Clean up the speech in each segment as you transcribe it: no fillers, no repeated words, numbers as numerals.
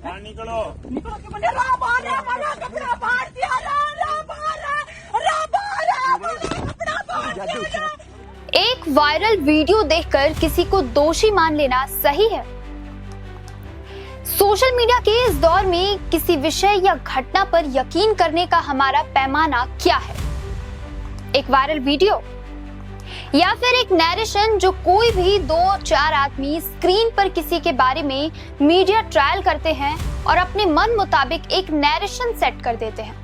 निकलो निकलो कि मैंने कपड़ा फाड़ दिया एक वायरल वीडियो देखकर किसी को दोषी मान लेना सही है? सोशल मीडिया के इस दौर में किसी विषय या घटना पर यकीन करने का हमारा पैमाना क्या है? एक वायरल वीडियो या फिर एक नैरेशन जो कोई भी 2-4 आदमी स्क्रीन पर किसी के बारे में मीडिया ट्रायल करते हैं और अपने मन मुताबिक एक नैरेशन सेट कर देते हैं।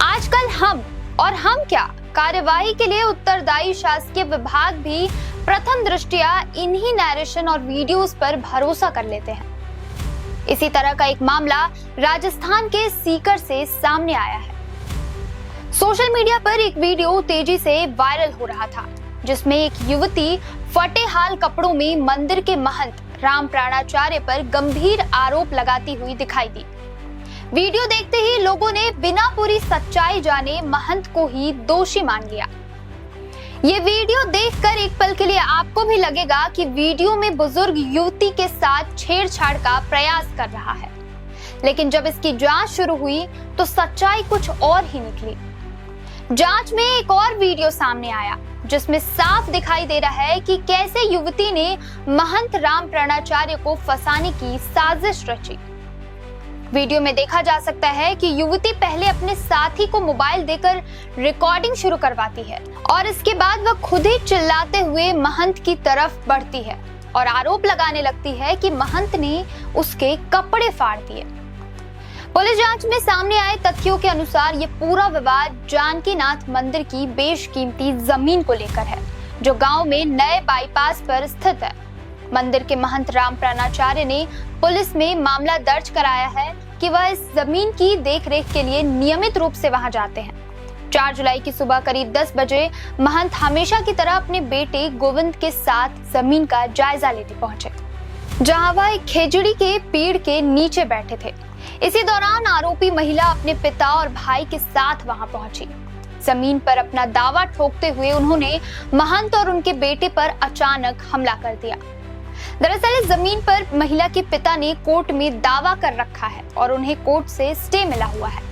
आजकल हम क्या कार्यवाही के लिए उत्तरदायी शासकीय विभाग भी प्रथम दृष्टया इन्हीं नैरेशन और वीडियोस पर भरोसा कर लेते हैं। इसी तरह का एक मामला राजस्थान के सीकर से सामने आया है। सोशल मीडिया पर एक वीडियो तेजी से वायरल हो रहा था जिसमें एक युवती फटे हाल कपड़ों में मंदिर के महंत राम प्राणाचार्य पर गंभीर आरोप लगाती हुई दिखाई दी। वीडियो देखते ही लोगों ने बिना पूरी सच्चाई जाने महंत को ही दोषी मान लिया। ये वीडियो देखकर एक पल के लिए आपको भी लगेगा कि वीडियो में बुजुर्ग युवती के साथ छेड़छाड़ का प्रयास कर रहा है, लेकिन जब इसकी जांच शुरू हुई तो सच्चाई कुछ और ही निकली। जांच में एक और वीडियो सामने आया जिसमें साफ दिखाई दे रहा है कि कैसे युवती ने महंत राम प्राणाचार्य को फंसाने की साजिश रची। वीडियो में देखा जा सकता है कि युवती पहले अपने साथी को मोबाइल देकर रिकॉर्डिंग शुरू करवाती है और इसके बाद वह खुद ही चिल्लाते हुए महंत की तरफ बढ़ती है और आरोप लगाने लगती है कि महंत ने उसके कपड़े फाड़ दिए। पुलिस जांच में सामने आए तथ्यों के अनुसार ये पूरा विवाद जानकीनाथ मंदिर की बेशकीमती जमीन को लेकर है जो गांव में नए बाईपास पर स्थित है। मंदिर के महंत राम प्राणाचार्य ने पुलिस में मामला दर्ज कराया है कि वह इस जमीन की देखरेख के लिए नियमित रूप से वहां जाते हैं। 4 जुलाई की सुबह करीब 10 बजे महंत हमेशा की तरह अपने बेटे गोविंद के साथ जमीन का जायजा लेने पहुंचे, जहां वह एक खेजड़ी के पेड़ के नीचे बैठे थे। इसी दौरान आरोपी महिला अपने पिता और भाई के साथ वहां पहुंची। जमीन पर अपना दावा ठोकते हुए उन्होंने महंत और उनके बेटे पर अचानक हमला कर दिया। दरअसल इस जमीन पर महिला के पिता ने कोर्ट में दावा कर रखा है और उन्हें कोर्ट से स्टे मिला हुआ है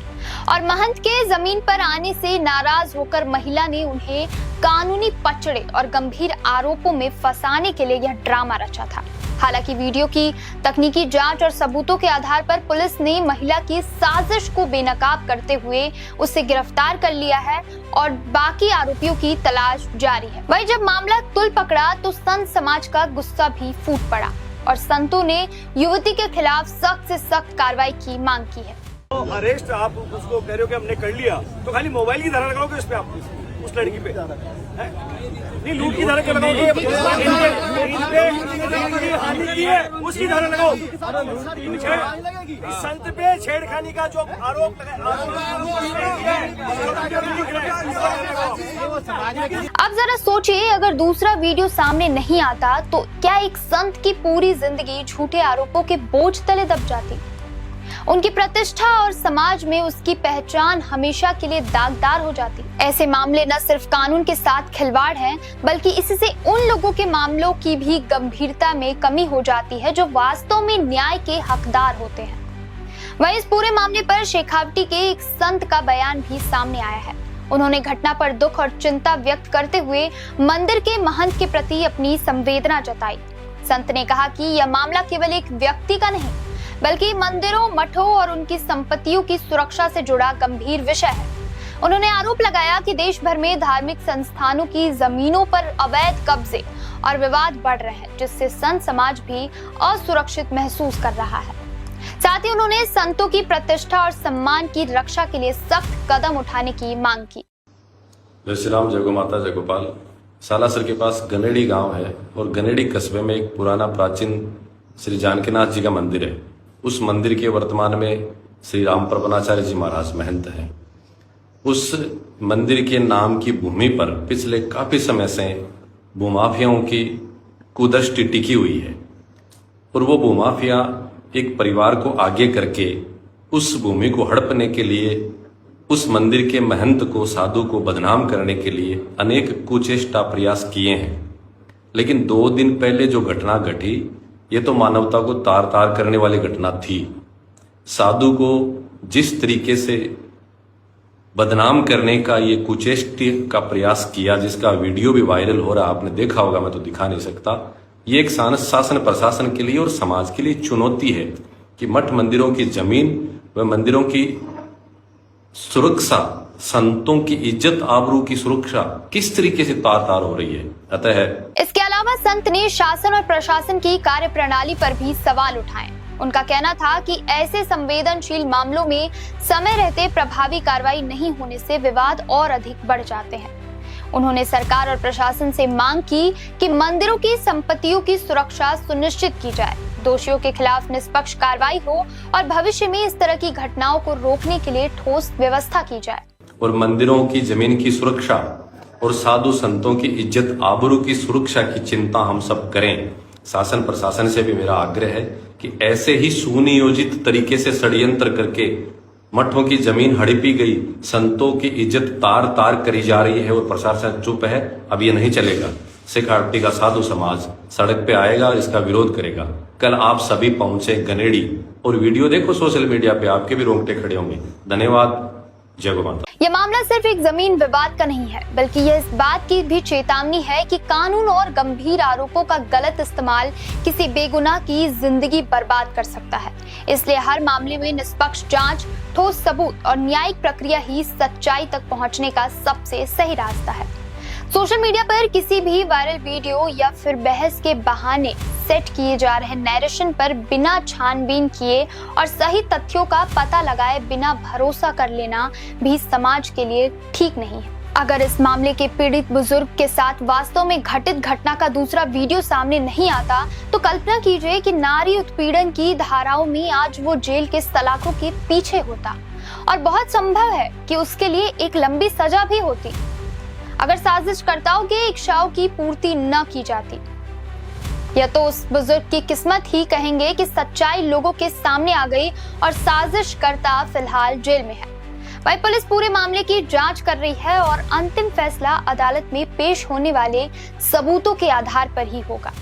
और महंत के जमीन पर आने से नाराज होकर महिला ने उन्हें कानूनी पचड़े और गंभीर आरोपों में फंसाने के लिए यह ड्रामा रचा था। हालांकि वीडियो की तकनीकी जांच और सबूतों के आधार पर पुलिस ने महिला की साजिश को बेनकाब करते हुए उसे गिरफ्तार कर लिया है और बाकी आरोपियों की तलाश जारी है। वहीं जब मामला तुल पकड़ा तो संत समाज का गुस्सा भी फूट पड़ा और संतों ने युवती के खिलाफ सख्त से सख्त कार्रवाई की मांग की है। अरेस्ट आप उसको कह रहे हो कि हमने कर लिया तो खाली मोबाइल की धारा लगाओगे उस पे, आप उस लड़की पे नहीं लूट की धारा लगाओगे, हानि की है उसकी धारा लगाओ। संत पे छेड़खानी का जो आरोप अब जरा सोचिए, अगर दूसरा वीडियो सामने नहीं आता तो क्या एक संत की पूरी जिंदगी झूठे आरोपों के बोझ तले दब जाती? उनकी प्रतिष्ठा और समाज में उसकी पहचान हमेशा के लिए दागदार हो जाती। ऐसे मामले न सिर्फ कानून के साथ खिलवाड़ हैं, बल्कि इससे उन लोगों के मामलों की भी गंभीरता में कमी हो जाती है जो वास्तव में न्याय के हकदार होते हैं। वहीं इस पूरे मामले पर शेखावटी के एक संत का बयान भी सामने आया है। उन्होंने घटना पर दुख और चिंता व्यक्त करते हुए मंदिर के महंत के प्रति अपनी संवेदना जताई। संत ने कहा कि यह मामला केवल एक व्यक्ति का नहीं, बल्कि मंदिरों, मठों और उनकी संपत्तियों की सुरक्षा से जुड़ा गंभीर विषय है। उन्होंने आरोप लगाया कि देश भर में धार्मिक संस्थानों की जमीनों पर अवैध कब्जे और विवाद बढ़ रहे हैं, जिससे संत समाज भी असुरक्षित महसूस कर रहा है। साथ ही उन्होंने संतों की प्रतिष्ठा और सम्मान की रक्षा के लिए सख्त कदम उठाने की मांग की। जय श्री राम, जय गो माता, जय गोपाल। सालासर के पास गनेड़ी गांव है और गनेड़ी कस्बे में एक पुराना प्राचीन श्री जानकीनाथ जी का मंदिर है। उस मंदिर के वर्तमान में श्री राम प्रपन्नाचार्य जी महाराज महंत हैं। उस मंदिर के नाम की भूमि पर पिछले काफी समय से भूमाफियाओं की कुदृष्टि टिकी हुई है और वो भूमाफिया एक परिवार को आगे करके उस भूमि को हड़पने के लिए, उस मंदिर के महंत को, साधु को बदनाम करने के लिए अनेक कुचेष्टा प्रयास किए हैं। लेकिन 2 दिन पहले जो घटना घटी ये तो मानवता को तार तार करने वाली घटना थी। साधु को जिस तरीके से बदनाम करने का ये कुचेष्टि का प्रयास किया, जिसका वीडियो भी वायरल हो रहा, आपने देखा होगा, मैं तो दिखा नहीं सकता। ये एक शासन प्रशासन के लिए और समाज के लिए चुनौती है कि मठ मंदिरों की जमीन व मंदिरों की सुरक्षा, संतों की इज्जत आबरू की सुरक्षा किस तरीके से तार तार हो रही है। अतः इसके अलावा संत ने शासन और प्रशासन की कार्यप्रणाली पर भी सवाल उठाए। उनका कहना था कि ऐसे संवेदनशील मामलों में समय रहते प्रभावी कार्रवाई नहीं होने से विवाद और अधिक बढ़ जाते हैं। उन्होंने सरकार और प्रशासन से मांग की कि मंदिरों की संपत्तियों की सुरक्षा सुनिश्चित की जाए, दोषियों के खिलाफ निष्पक्ष कार्रवाई हो और भविष्य में इस तरह की घटनाओं को रोकने के लिए ठोस व्यवस्था की जाए। और मंदिरों की जमीन की सुरक्षा और साधु संतों की इज्जत आबरू की सुरक्षा की चिंता हम सब करें। शासन प्रशासन से भी मेरा आग्रह है कि ऐसे ही सुनियोजित तरीके से षड्यंत्र करके मठों की जमीन हड़पी गई, संतों की इज्जत तार तार करी जा रही है और प्रशासन चुप है, अब ये नहीं चलेगा। सिख आरती का साधु समाज सड़क पे आएगा, इसका विरोध करेगा। कल आप सभी पहुंचे गनेड़ी और वीडियो देखो सोशल मीडिया पे, आपके भी रोंगटे खड़े होंगे। धन्यवाद। जय गौ माता। यह मामला सिर्फ एक जमीन विवाद का नहीं है, बल्कि यह इस बात की भी चेतावनी है कि कानून और गंभीर आरोपों का गलत इस्तेमाल किसी बेगुनाह की जिंदगी बर्बाद कर सकता है। इसलिए हर मामले में निष्पक्ष जांच, ठोस सबूत और न्यायिक प्रक्रिया ही सच्चाई तक पहुंचने का सबसे सही रास्ता है। सोशल मीडिया पर किसी भी वायरल वीडियो या फिर बहस के बहाने सेट किए जा रहे नैरेशन पर बिना छानबीन किए और सही तथ्यों का पता लगाए बिना भरोसा कर लेना भी समाज के लिए ठीक नहीं है। अगर इस मामले के पीड़ित बुजुर्ग के साथ वास्तव में घटित घटना का दूसरा वीडियो सामने नहीं आता, तो कल्पना कीजिए कि नारी उत्पीड़न की धाराओं में आज वो जेल के सलाखों के पीछे होता और बहुत संभव है कि उसके लिए एक लंबी सजा भी होती अगर साजिशकर्ताओं के इच्छाओं की पूर्ति न की जाती। या तो उस बुजुर्ग की किस्मत ही कहेंगे कि सच्चाई लोगों के सामने आ गई और साजिशकर्ता फिलहाल जेल में है। वहीं पुलिस पूरे मामले की जांच कर रही है और अंतिम फैसला अदालत में पेश होने वाले सबूतों के आधार पर ही होगा।